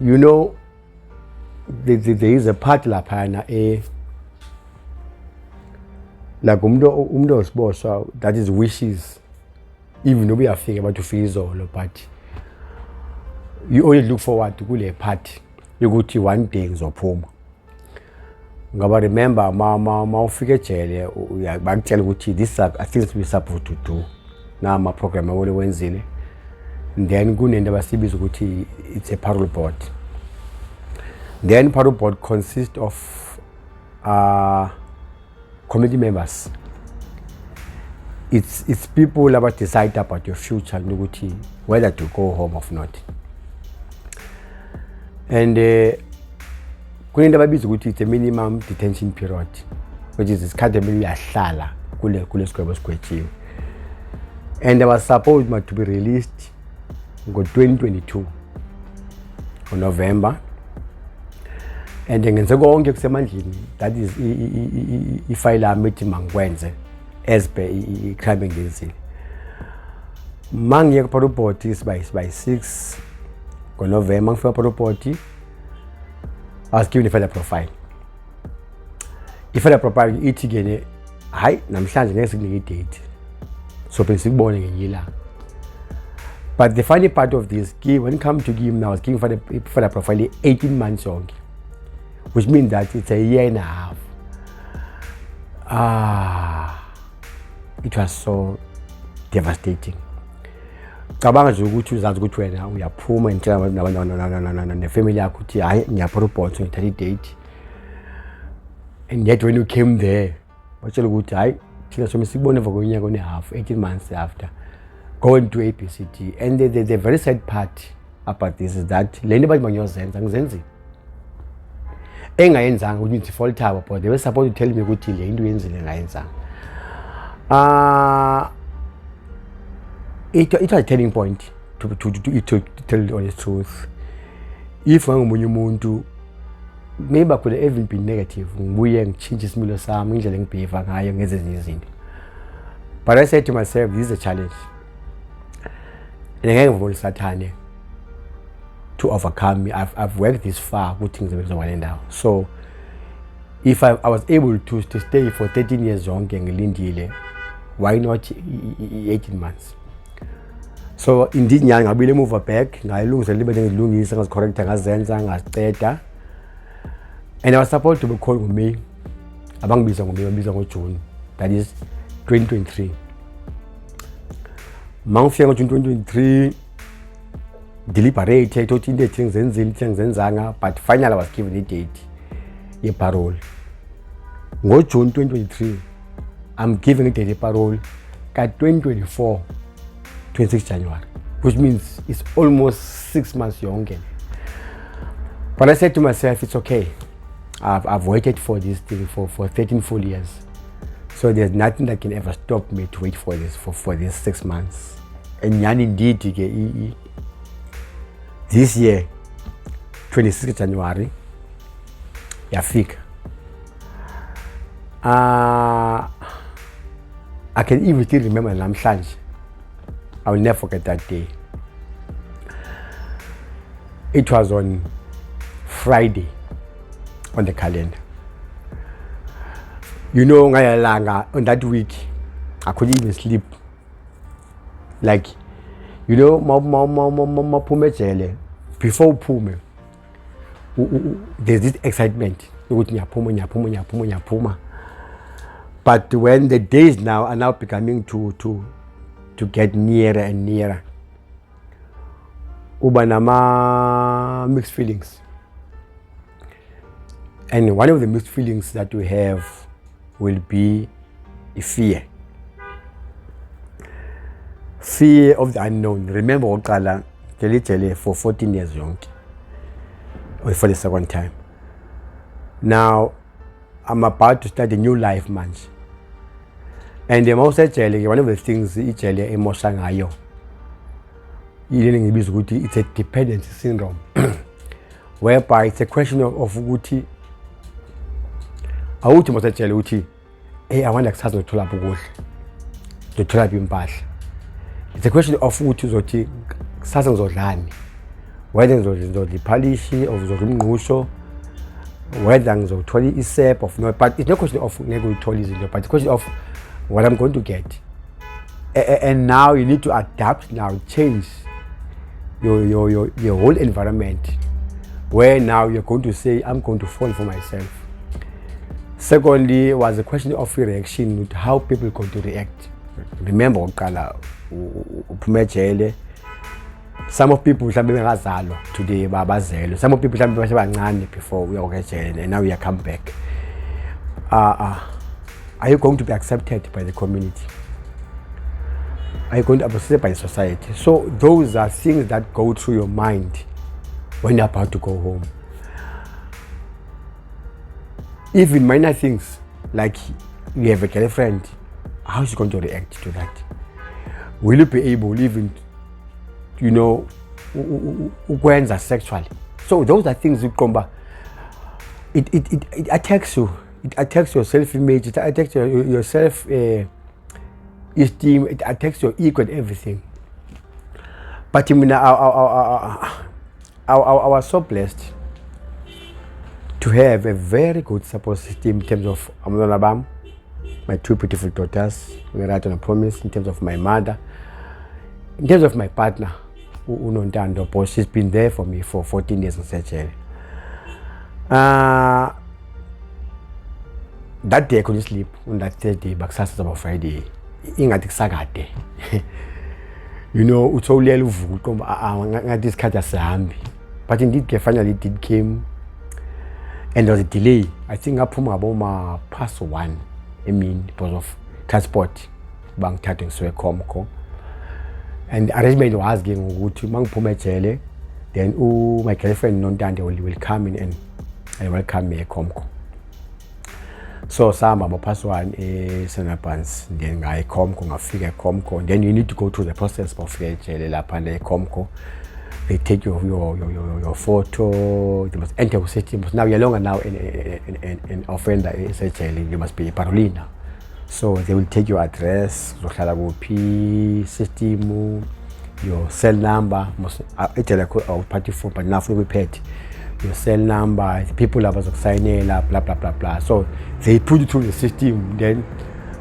You know, there is a part laphana like umuntu osibosha, that is wishes, even though we are thinking about to feel but you always look forward to kule part yokuthi one day ngizophuma. Ngaba remember ma ufike ejele bakutshela ukuthi this are things we supposed to do na ama program wenzile, then kunento abasibiza ukuthi it's a parole board. Then parole board consists of committee members. It's people about decide about your future, whether to go home or not. And kunento ababiza ukuthi it's a minimum detention period, which is isikhathi uyahlala kule sigwebo sigwetshiwe. And I was supposed to be released in 2022 on November. And ngenze konke kusemandleni, that is ifile yami ethi mangikwenze as per crime engenzile. Mangiye ku report is by 6 November. Ngifika ku report, I was given a file profile. Ifile profile ithi gene hayi namhlanje ngeke sikunike date, so bensikubone ngenye ilanga. But the funny part of this, when it comes to give now, I was giving for the profile 18 months only, which means that it's a year and a half. It was so devastating. Cabanga nje ukuthi uzazi ukuthi wena uyaphuma ngitshela nefamily yakho ukuthi hayi ngiyapropose ngithatha date. And yet when you came there, batshela ukuthi hayi thina somi sikubone for unyaka one half, 18 months after going to APCT. And the very sad part about this is that le nto bathi mangiyozenza ngizenzile engayenzanga ukuthi ngidefault abo, but they were supposed to tell me ukuthi le into yenzile ngayenzanga. It was a turning point to tell the honest truth. If ngangomunye umuntu, maybe I could have even been negative, ngibuye ngichinje isimilo sami, indlela engibehave ngayo ngenze ezinye izinto. But I said to myself, this is a challenge. And ngeke ngivule Sathane to overcome me. I've worked this far, good things now. So if I was able to stay for 13 years young, why not 18 months? So indeed, I will move back. I lose a little bit of correct and I was supposed to be called with me about June, that is 2023. Month of 2023. Deliberated, but finally I was given a date, a parole. Go June 2023, I'm giving it a parole at 2024, 26 January, which means it's almost 6 months younger. But I said to myself, it's okay. I've waited for this thing for 13 full years. So there's nothing that can ever stop me to wait for this for these 6 months. And indeed, this year, 26 January, yafika. I can even still remember namhlanje. I will never forget that day. It was on Friday on the calendar. You know, on that week, I couldn't even sleep. Like, you know, before pume, there's this excitement. But when the days now are now becoming to get nearer and nearer, ubanama mixed feelings. And one of the mixed feelings that we have will be fear. Fear of the unknown. Remember, Okala, for 14 years young, or for the second time. Now, I'm about to start a new life, man. And the most one of the things it's a dependency syndrome, whereby it's a question of Guti. I want to hey, I want to access to Tulap. It's a question of Uti Zoti, Sasan Zolani. whether ngizoliphalishi or ngizodla umngqusho, whether ngizothola isep of no, but it's not question of ngeke uyithole izinto, but it's question of what I'm going to get. And now you need to adapt now, change your whole environment, where now you're going to say, I'm going to fall for myself. Secondly, was a question of reaction, with how people are going to react. Remember, some of people today, some of people before we are and now we are come back. Are you going to be accepted by the community? Are you going to be accepted by society? So those are things that go through your mind when you're about to go home. Even minor things like you have a girlfriend, how is she going to react to that? Will you be able even, ukwenza sexually? So those are things you come back. It attacks you. It attacks your self-image. It attacks your self-esteem. It attacks your ego and everything. But I was so blessed to have a very good support system in terms of my two beautiful daughters, we write on a promise, in terms of my mother, in terms of my partner, Unontando, but she's been there for me for 14 years in Seychelles. That day I couldn't sleep on that Thursday, but Saturday about Friday. Ingathi kusakade. Uthole uvuka komba ngathi isikhathi asihambi. But indeed finally it came, and there was a delay. I think ngaphuma ngaboma past 1 because of transport. Bangithathe ngisiwe eComco. And the arrangement was asking ukuthi mangiphuma eJele, then my girlfriend Nontande will come in and welcome me eComco. So some about past 1 Senapans, then I Comco, ngafika eComco, then you need to go through the process of eJele lapha eComco. They take your photo, you must enter the system. Now you're longer now an offender essentially, you must be a parolina. So they will take your address, system, your cell number, party phone, but now we paid. Your cell number, the people have to sign in, blah blah blah blah. So they put it through the system, then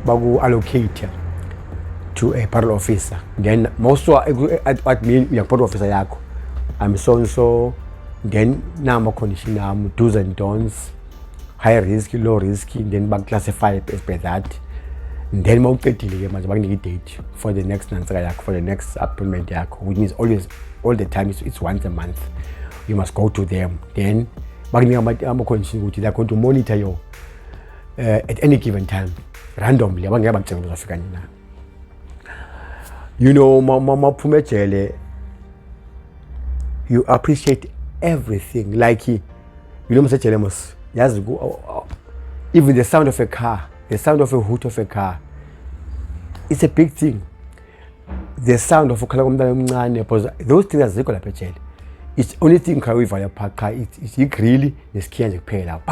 bagu allocate to a parole officer. Then most what mean your parole officer yako. I'm so and so. Then now my condition do's and don'ts, high risk, low risk. Then bank classify as per that. And then my date for the next for the next appointment yako, which means all the time it's once a month. You must go to them. Then they're going to monitor you at any given time, randomly. You appreciate everything. Like even the sound of a car, the sound of a hoot of a car, it's a big thing. The sound of a those things are it's only thing can we value park. It's really the skin pay out.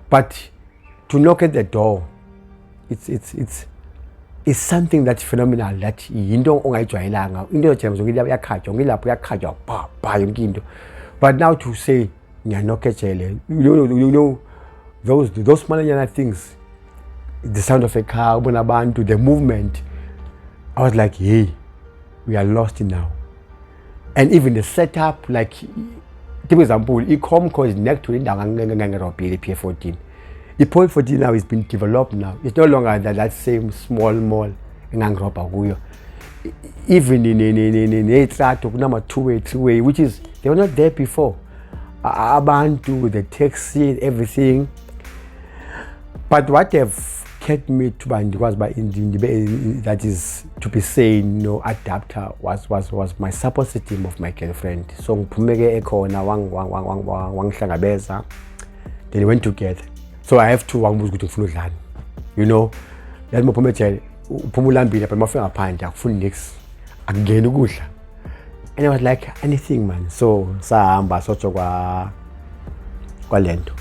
But to knock at the door, it's something that's phenomenal. That you don't but now to say those small things, the sound of a car, to the movement, I was like, hey, we are lost now. And even the setup, like, for example, eComco is next to the PA14. The point 14 now is being developed now. It's no longer that same small mall in Angropa. Even in number 2-way, 3-way, which is, they were not there before. Abantu, the taxi, everything. But what have kept me to was by that is to be saying adapter was my support system of my girlfriend. So then we went together. So I have to that and I was like, anything man. So sahamba socho kwa lento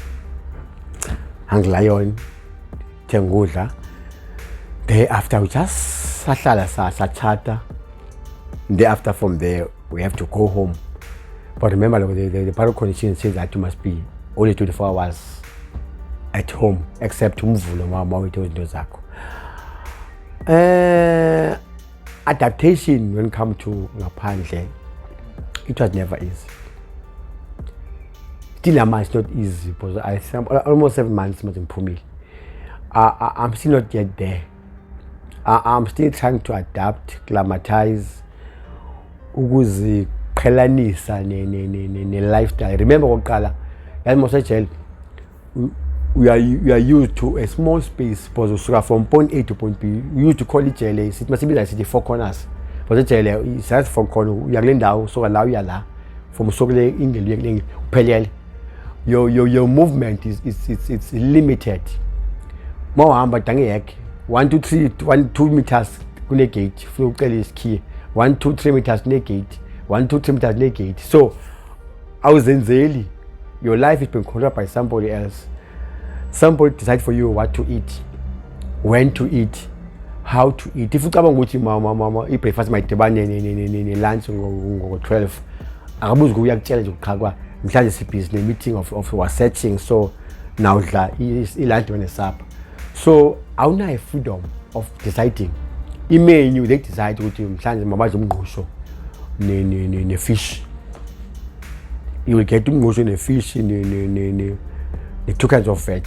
Lion Tengudla. Day after we just sahlala sathatha Thereafter, from there, we have to go home. But remember, the parole condition says that you must be only 24 hours at home, except umvulo mawethe izinto zakho. Adaptation when it comes to ngaphandle, it was never easy. Still now it's not easy because I almost 7 months in Pumil. I'm still not yet there. I'm still trying to adapt, climatize, ukuziqhelanisa ne lifestyle. Remember oqala, yayimosejele, we are used to a small space because from point A to point B. We used to call it jail. It must be like the four corners. But the jail is just from corner. You are down, so allow you la from sokle ingel pelel. Your movement is limited. More hamba tangeyek 1 2 3 1 2 meters kune gate. Flow is key 1 2 3 meters kune gate 1 2 3 meters kune gate. So awuzenzeli. Your life is being controlled by somebody else. Somebody decide for you what to eat, when to eat, how to eat. If you come and go mama, you breakfast my tebane ni lunch ngo 12. Akabuzi kuya kuchallenge ukuqhakwa mhlanje sibhizi meeting of our searching, so now is lunch when it's up. So awunayo freedom of deciding. Imenu they decide ukuthi mhlanje mabazi umngqusho ne fish. You will get umngqusho ne fish the 2 kinds of veg.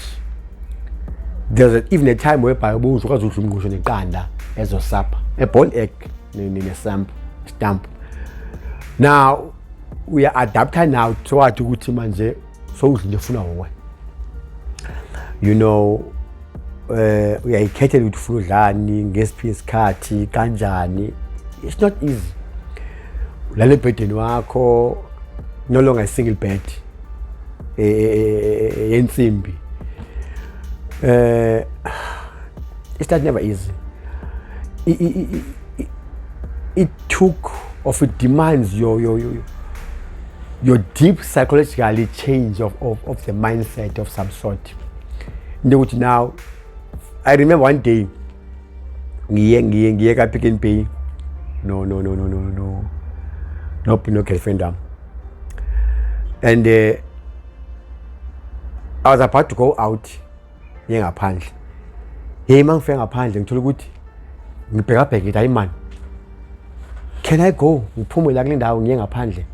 There's even a time whereby we ukwazi ukudla umngqusho neqanda as a supper, a boiled egg ne stamp. Now we are adapted now to what ukuthi manje so udla ufuna wowe. You know, uyayikhethela ukuthi ufuna udlani ngesiphi isikhathi kanjani. It's not easy. Ulale ebhedeni wakho, no longer a single bed. Yensimbi. It's not never easy. It took of it demands your deep psychological change of the mindset of some sort. Now, I remember one day, I Pick n Pay. No girlfriend. And I was about to go out. Ngaphandle. Hey man, ngifika ngaphandle ngithola ukuthi ngibheka hayi man. Can I go? Ngiphume la kule ndawo ngiye ngaphandle.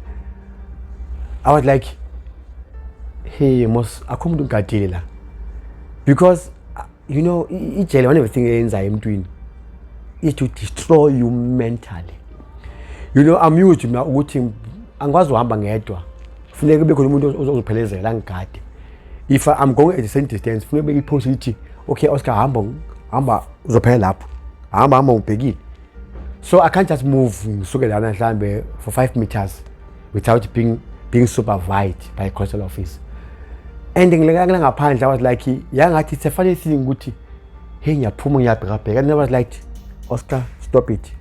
I was like, hey, akho umuntu ngigadile la. Because you know, ijele one of the things eyenzayo emntwini is to destroy you mentally. You know, I'm used to ukuthi angikwazi uhamba ngedwa. Kufuneka kube khona umuntu ozophelezela ngigade. If I'm going at the same distance, funeka beke ipost ithi, okay Oscar hamba uzophela lapho. Hamba ubhekile. So I can't just move ngisuke lana mhlambe for 5 meters without being supervised by a coastal office. And ngileka ngaphandle, I was like, yangathi it's a funny thing ukuthi hey ngiyaphuma ngiyabheka. And I was like, Oscar, stop it.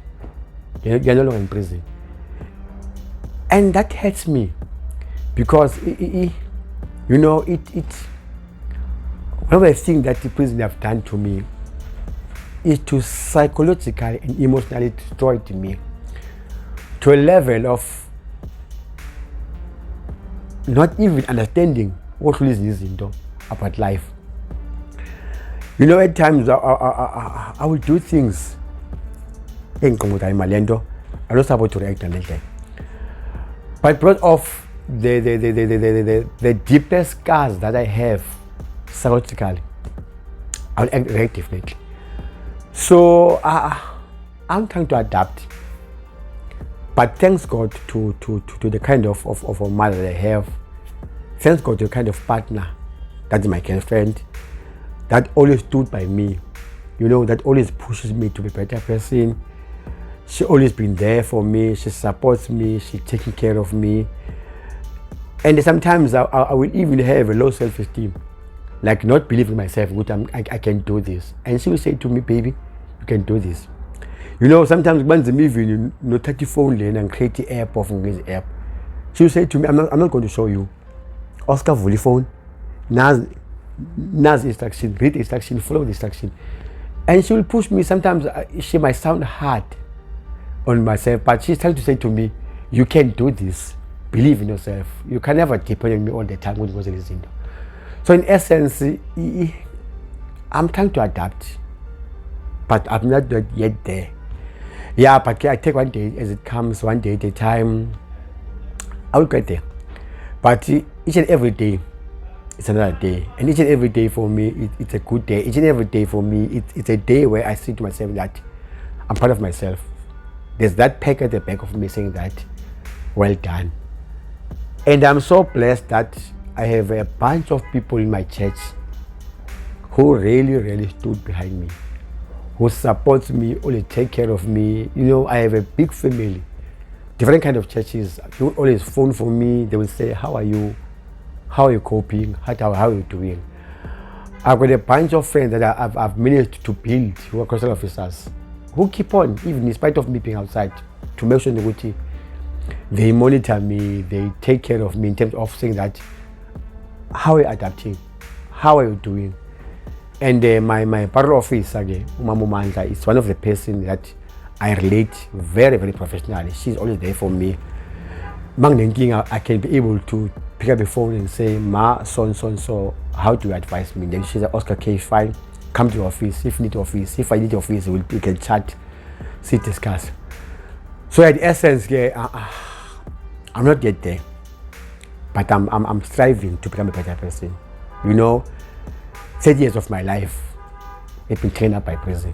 You're no longer in prison. And that hurts me because you know, one of the things that the prison have done to me is to psychologically and emotionally destroy me to a level of not even understanding what really is about life. You know, at times I will do things I'm not supposed to react on that. But because of the deepest scars that I have psychologically, I'll react differently. So I'm trying to adapt. But thanks God to the kind of a mother that I have. Thanks God to the kind of partner that's my girlfriend that always stood by me. You know, that always pushes me to be a better person. She always been there for me. She supports me. She's taking care of me. And sometimes I will even have a low self-esteem, like not believing myself. I can do this. And she will say to me, "Baby, you can do this." You know, sometimes when the movie, you know, 30 phone lane and create the app of this app, she will say to me, "I'm not going to show you. Oscar Vuli phone, Nas instruction, read the instruction, follow the instruction." And she will push me. Sometimes she might sound hard, on myself, but she's trying to say to me, you can do this, believe in yourself, you can never depend on me all the time. So in essence, I'm trying to adapt, but I'm not yet there. Yeah, but I take one day as it comes, one day at a time. I will get there, but each and every day it's another day, and each and every day for me it's a good day. Each and every day for me it's a day where I say to myself that I'm proud of myself. There's that peck at the back of me saying that, well done. And I'm so blessed that I have a bunch of people in my church who really stood behind me, who supports me, only take care of me. I have a big family, different kind of churches. They will always phone for me. They will say, how are you? How are you coping? How are you doing? I've got a bunch of friends that I've managed to build who are Christian officers, who keep on, even in spite of me being outside, to make sure that they monitor me, they take care of me in terms of saying that, how are you adapting? How are you doing? And my parole officer, Umama Mandla, is one of the person that I relate very professionally. She's always there for me. I can be able to pick up the phone and say, Ma, so, how do you advise me? Then she said, Oscar, okay, fine. Come to the office. If you need office, if I need office, we can chat, sit, discuss. So at essence, I'm not yet there, but I'm striving to become a better person. 30 years of my life have been trained up by prison,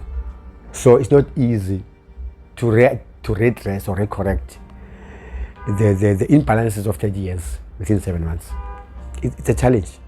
so it's not easy to redress or recorrect the imbalances of 30 years within 7 months. It's a challenge.